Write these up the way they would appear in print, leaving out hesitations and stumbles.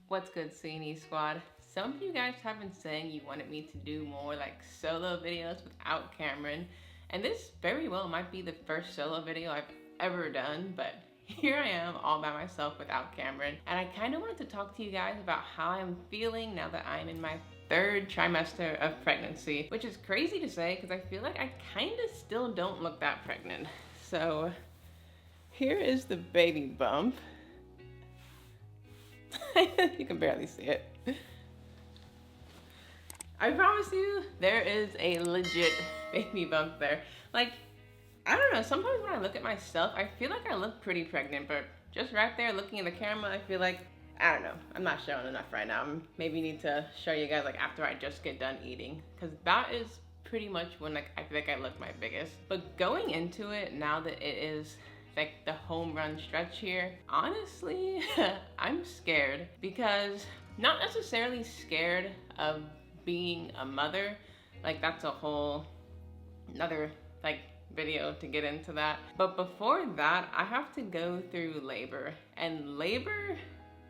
What's good, CNE Squad? Some of you guys have been saying you wanted me to do more like solo videos without Cameron, and this very well might be the first solo video I've ever done, but here I am all by myself without Cameron, and I kind of wanted to talk to you guys about how I'm feeling now that I'm in my third trimester of pregnancy, which is crazy to say because I feel like I kind of still don't look that pregnant. So here is the baby bump. You can barely see it. I promise you, there is a legit baby bump there. Like, I don't know, sometimes when I look at myself, I feel like I look pretty pregnant, but just right there looking in the camera, I feel like, I don't know, I'm not showing enough right now. Maybe need to show you guys like after I just get done eating, because that is pretty much when like I feel like I look my biggest. But going into it, now that it is like the home run stretch here, honestly, I'm scared because not necessarily scared of being a mother, like that's a whole another like video to get into that. But before that, I have to go through labor, and labor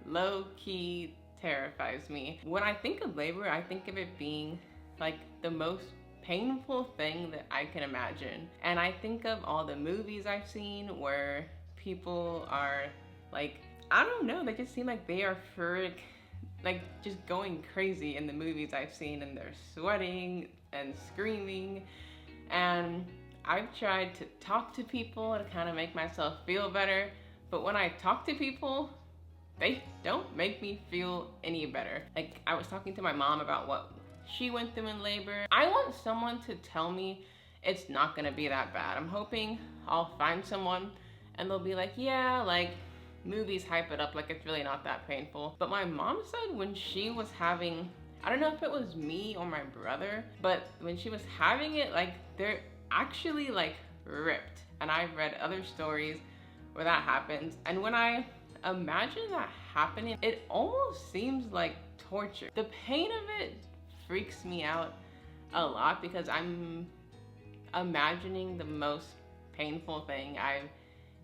low-key terrifies me. When I think of labor, I think of it being like the most painful thing that I can imagine. And I think of all the movies I've seen where people are like, I don't know, they just seem like they are like just going crazy in the movies I've seen, and they're sweating and screaming. And I've tried to talk to people to kind of make myself feel better, but when I talk to people, they don't make me feel any better. Like, I was talking to my mom about what she went through in labor. I want someone to tell me it's not gonna be that bad. I'm hoping I'll find someone and they'll be like, yeah, like movies hype it up like it's really not that painful. But my mom said when she was having, I don't know if it was me or my brother, but when she was having it, like they're actually like ripped. And I've read other stories where that happens. And when I imagine that happening, it almost seems like torture. The pain of it freaks me out a lot because I'm imagining the most painful thing I've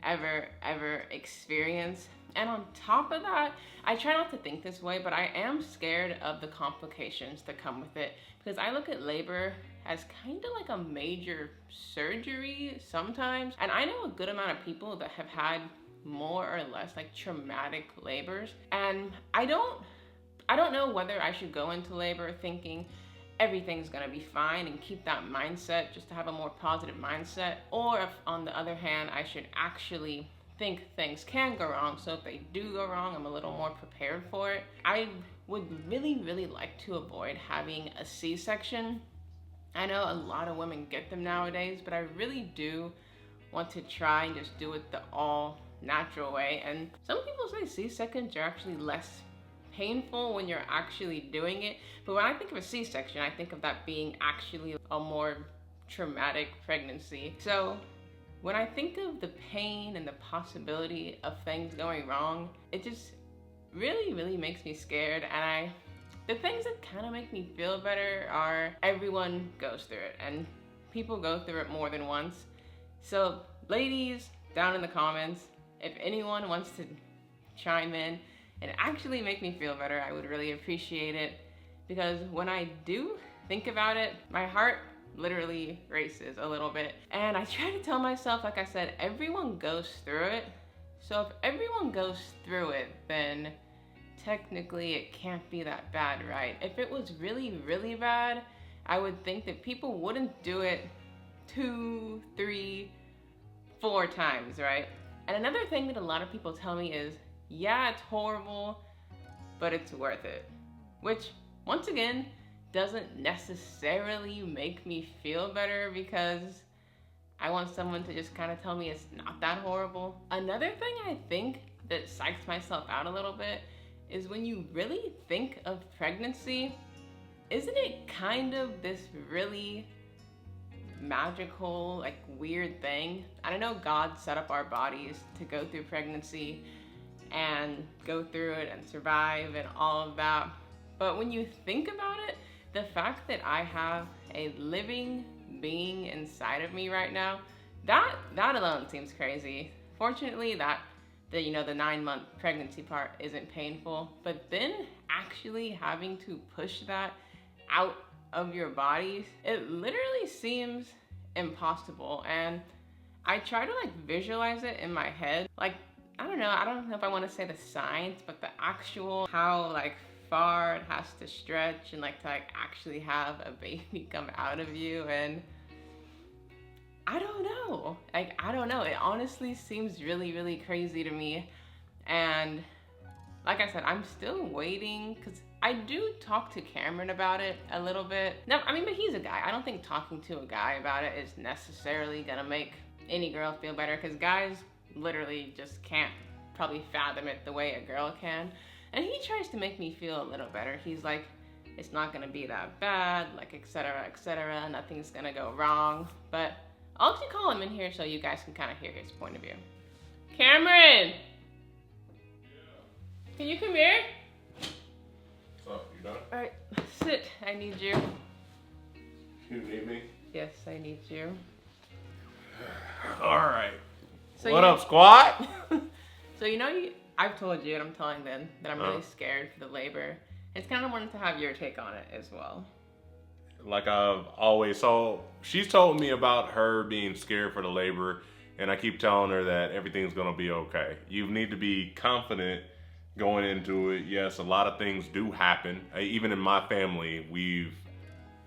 ever experienced. And on top of that, I try not to think this way, but I am scared of the complications that come with it, because I look at labor as kind of like a major surgery sometimes. And I know a good amount of people that have had more or less like traumatic labors, and I don't know whether I should go into labor thinking everything's gonna be fine and keep that mindset just to have a more positive mindset, or if on the other hand I should actually think things can go wrong, so if they do go wrong, I'm a little more prepared for it. I would really like to avoid having a C-section. I know a lot of women get them nowadays, but I really do want to try and just do it the all natural way. And some people say C-sections are actually less painful when you're actually doing it, but when I think of a C-section, I think of that being actually a more traumatic pregnancy. So when I think of the pain and the possibility of things going wrong, it just really makes me scared. And the things that kind of make me feel better are everyone goes through it, and people go through it more than once. So ladies, down in the comments, if anyone wants to chime in and actually make me feel better, I would really appreciate it, because when I do think about it, my heart literally races a little bit. And I try to tell myself, like I said, everyone goes through it. So if everyone goes through it, then technically it can't be that bad, right? If it was really bad, I would think that people wouldn't do it 2, 3, 4 times, right? And another thing that a lot of people tell me is, yeah, it's horrible, but it's worth it. Which, once again, doesn't necessarily make me feel better, because I want someone to just kind of tell me it's not that horrible. Another thing I think that psychs myself out a little bit is when you really think of pregnancy, isn't it kind of this really magical, like weird thing? I don't know, God set up our bodies to go through pregnancy and go through it and survive and all of that. But when you think about it, the fact that I have a living being inside of me right now, that alone seems crazy. Fortunately, that the, the 9-month pregnancy part isn't painful, but then actually having to push that out of your body, it literally seems impossible. And I try to like visualize it in my head. Like, I don't know if I want to say the science, but the actual how like far it has to stretch and like to like actually have a baby come out of you. And I don't know. Like, I don't know. It honestly seems really, really crazy to me. And like I said, I'm still waiting because I do talk to Cameron about it a little bit. No, I mean, but he's a guy. I don't think talking to a guy about it is necessarily gonna make any girl feel better, because guys literally just can't probably fathom it the way a girl can. And he tries to make me feel a little better. He's like, it's not gonna be that bad, like etc., nothing's gonna go wrong. But I'll actually call him in here so you guys can kind of hear his point of view. Cameron! Can you come here? So, you done? Alright, sit. I need you. You need me? Yes, I need you. Alright. So What up, squad? So I've told you and I'm telling them that I'm really scared for the labor. It's kind of wanted to have your take on it as well. Like I've always, so she's told me about her being scared for the labor, and I keep telling her that everything's gonna be okay. You need to be confident going into it. Yes, a lot of things do happen. Even in my family, we've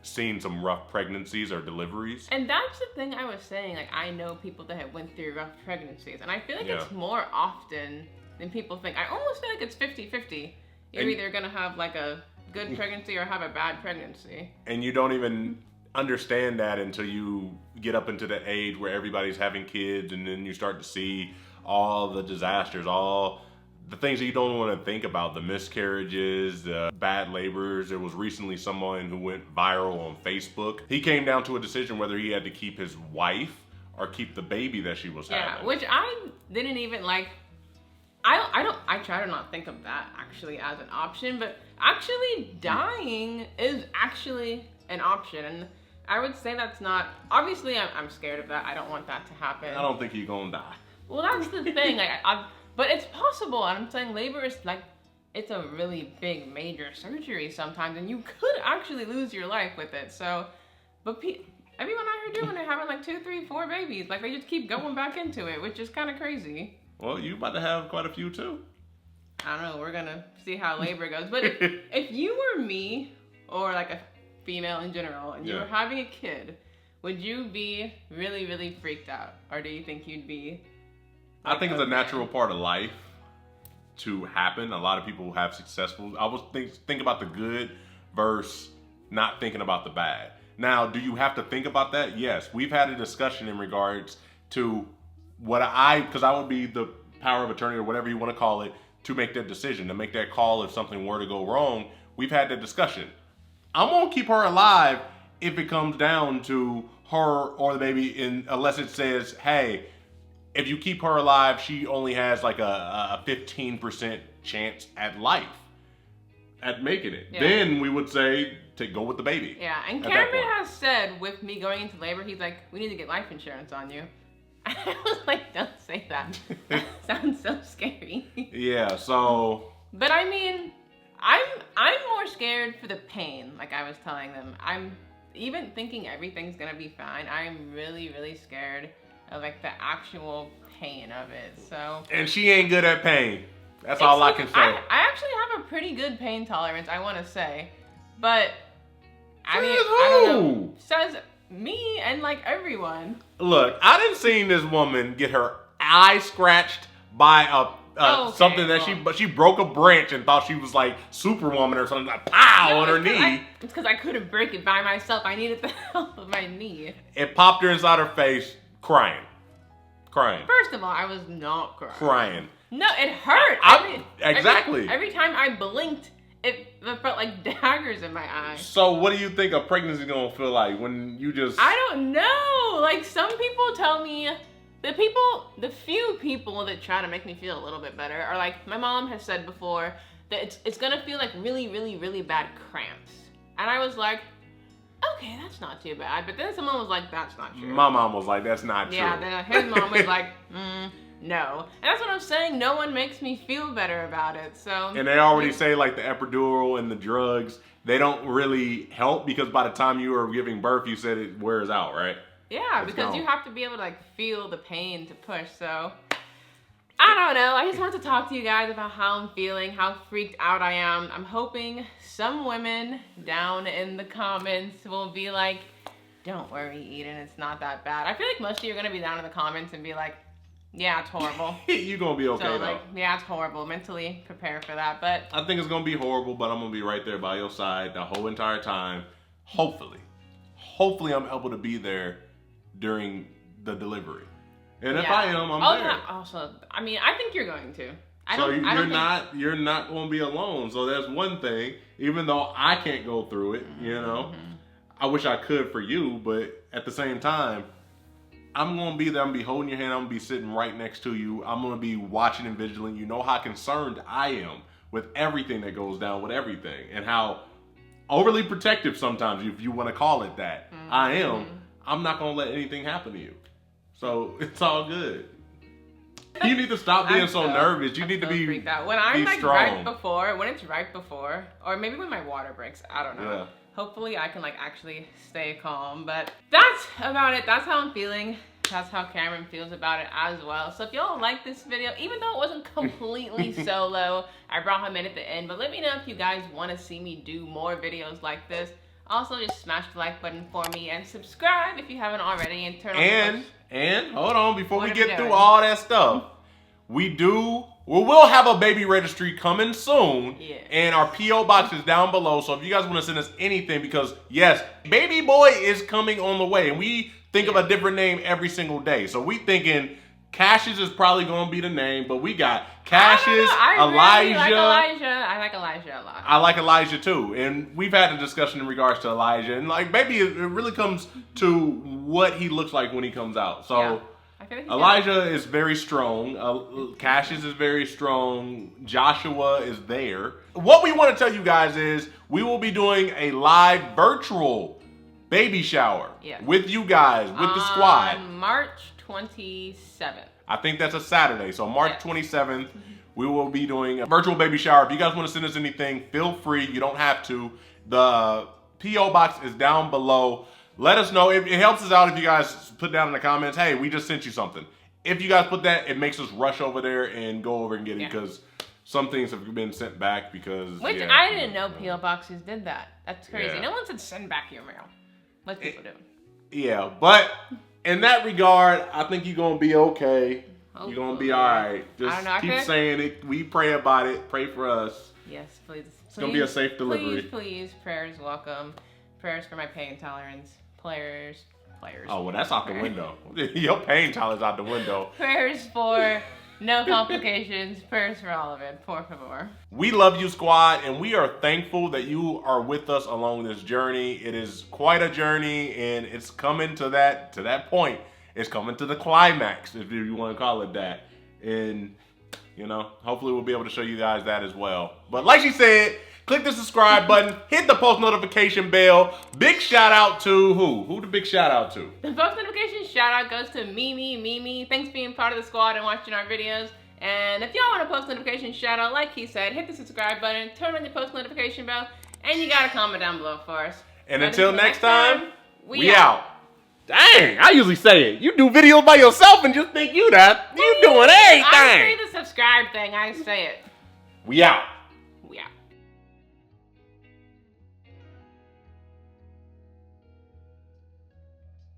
seen some rough pregnancies or deliveries. And that's the thing I was saying. Like, I know people that have went through rough pregnancies, and I feel like Yeah. it's more often than people think. I almost feel like it's 50-50. You're either gonna have like a good pregnancy or have a bad pregnancy. And you don't even understand that until you get up into the age where everybody's having kids, and then you start to see all the disasters, all the things that you don't want to think about, the miscarriages, the bad labors. There was recently someone who went viral on Facebook. He came down to a decision whether he had to keep his wife or keep the baby that she was having. Yeah, which I didn't even like. I try to not think of that actually as an option, but actually dying is actually an option. And I would say that's not, obviously I'm scared of that. I don't want that to happen. I don't think you're gonna die. Well, that's the thing. Like, but it's possible. And I'm saying labor is like, it's a really big, major surgery sometimes, and you could actually lose your life with it. So, but everyone out here doing it, having like 2, 3, 4 babies, like they just keep going back into it, which is kind of crazy. Well, you about to have quite a few too. I don't know. We're gonna see how labor goes. But if you were me, or like a female in general, and you were having a kid, would you be really, really freaked out, or do you think you'd be? I think it's a natural part of life to happen. A lot of people have successful. I was think about the good versus not thinking about the bad. Now, do you have to think about that? Yes. We've had a discussion in regards to because I would be the power of attorney or whatever you want to call it to make that decision, to make that call if something were to go wrong. We've had that discussion. I'm gonna keep her alive if it comes down to her or the baby, unless it says, hey, if you keep her alive, she only has like a 15% chance at life, at making it. Yeah. Then we would say to go with the baby. Yeah, and Cameron has said with me going into labor, he's like, we need to get life insurance on you. I was like, don't say that. That sounds so scary. Yeah, so. But I mean, I'm more scared for the pain, like I was telling them. I'm even thinking everything's gonna be fine. I'm really, really scared of like the actual pain of it. So. And she ain't good at pain. That's all I can say. I actually have a pretty good pain tolerance, I want to say, but I mean, I don't know. Says me and like everyone. Look, I didn't see this woman get her eye scratched by something that she broke a branch and thought she was like Superwoman or something, like pow on her knee. It's because I couldn't break it by myself. I needed the help of my knee. It popped her inside her face, crying. First of all, I was not crying. No, it hurt. Exactly. Every time I blinked, it felt like daggers in my eyes. So what do you think a pregnancy is gonna feel like when you just? I don't know. Like, some people tell me, the few people that try to make me feel a little bit better are like, my mom has said before that it's gonna feel like really, really, really bad cramps. And I was like, okay, that's not too bad. But then someone was like, that's not true. My mom was like, that's not true. Yeah, then his mom was like, no. And that's what I'm saying. No one makes me feel better about it. So. And they already say like the epidural and the drugs, they don't really help because by the time you are giving birth, you said it wears out, right? Yeah, because you have to be able to like feel the pain to push. So I don't know. I just wanted to talk to you guys about how I'm feeling, how freaked out I am. I'm hoping some women down in the comments will be like, don't worry, Eden, it's not that bad. I feel like most of you are going to be down in the comments and be like, yeah, it's horrible. You're going to be okay, so, though. Like, yeah, it's horrible. Mentally prepare for that. But I think it's going to be horrible, but I'm going to be right there by your side the whole entire time. Hopefully I'm able to be there during the delivery. And if I am, I'm there. Also, I mean, I think you're going to. You're not going to be alone. So that's one thing. Even though I can't go through it, you know. I wish I could for you, but at the same time, I'm going to be there. I'm going to be holding your hand. I'm going to be sitting right next to you. I'm going to be watching and vigilant. You know how concerned I am with everything that goes down with everything and how overly protective sometimes, if you want to call it that, I am. I'm not going to let anything happen to you. So it's all good. You need to stop being so nervous. You need to be freaked out. When I'm like strong. when it's right before, or maybe when my water breaks, I don't know. Yeah. Hopefully I can like actually stay calm, but that's about it. That's how I'm feeling. That's how Cameron feels about it as well. So if y'all like this video, even though it wasn't completely solo, I brought him in at the end, but let me know if you guys want to see me do more videos like this. Also, just smash the like button for me and subscribe if you haven't already and turn on and hold on, before we get through all that stuff, we will have a baby registry coming soon. Yeah. And our P.O. box is down below. So if you guys want to send us anything, because yes, baby boy is coming on the way. And we think of a different name every single day. So we thinking Cassius is probably going to be the name. But we got Cassius, Elijah. Really like Elijah. I like Elijah a lot. I like Elijah too. And we've had a discussion in regards to Elijah. And like maybe it really comes to what he looks like when he comes out. So. Yeah. Elijah is very strong. Cassius is very strong. Joshua is there. What we want to tell you guys is we will be doing a live virtual baby shower with you guys, with the squad. March 27th. I think that's a Saturday. So March 27th, we will be doing a virtual baby shower. If you guys want to send us anything, feel free. You don't have to. The P.O. box is down below. Let us know. It helps us out if you guys put down in the comments, hey, we just sent you something. If you guys put that, it makes us rush over there and go over and get it because some things have been sent back because... Which I didn't know P.O. boxes did that. That's crazy. Yeah. No one said send back your mail. Most people do. Yeah, but in that regard, I think you're going to be okay. Hopefully. You're going to be all right. Just keep saying it. We pray about it. Pray for us. Yes, please. It's going to be a safe delivery. Please. Prayers welcome. Prayers for my pain tolerance. Players. Oh, well, that's out the window. Your pain tolerance out the window. Prayers for no complications. Prayers for all of it. Por favor. We love you, squad, and we are thankful that you are with us along this journey. It is quite a journey, and it's coming to that point. It's coming to the climax, if you want to call it that. And, you know, hopefully we'll be able to show you guys that as well. But like she said, click the subscribe button, hit the post notification bell. Big shout out to who? Who the big shout out to? The post notification shout out goes to Mimi. Thanks for being part of the squad and watching our videos. And if y'all want a post notification shout out, like he said, hit the subscribe button, turn on your post notification bell, and you got a comment down below for us. And until next time, we out. Dang, I usually say it. You do videos by yourself and just think you doing everything. I say the subscribe thing, I say it. We out.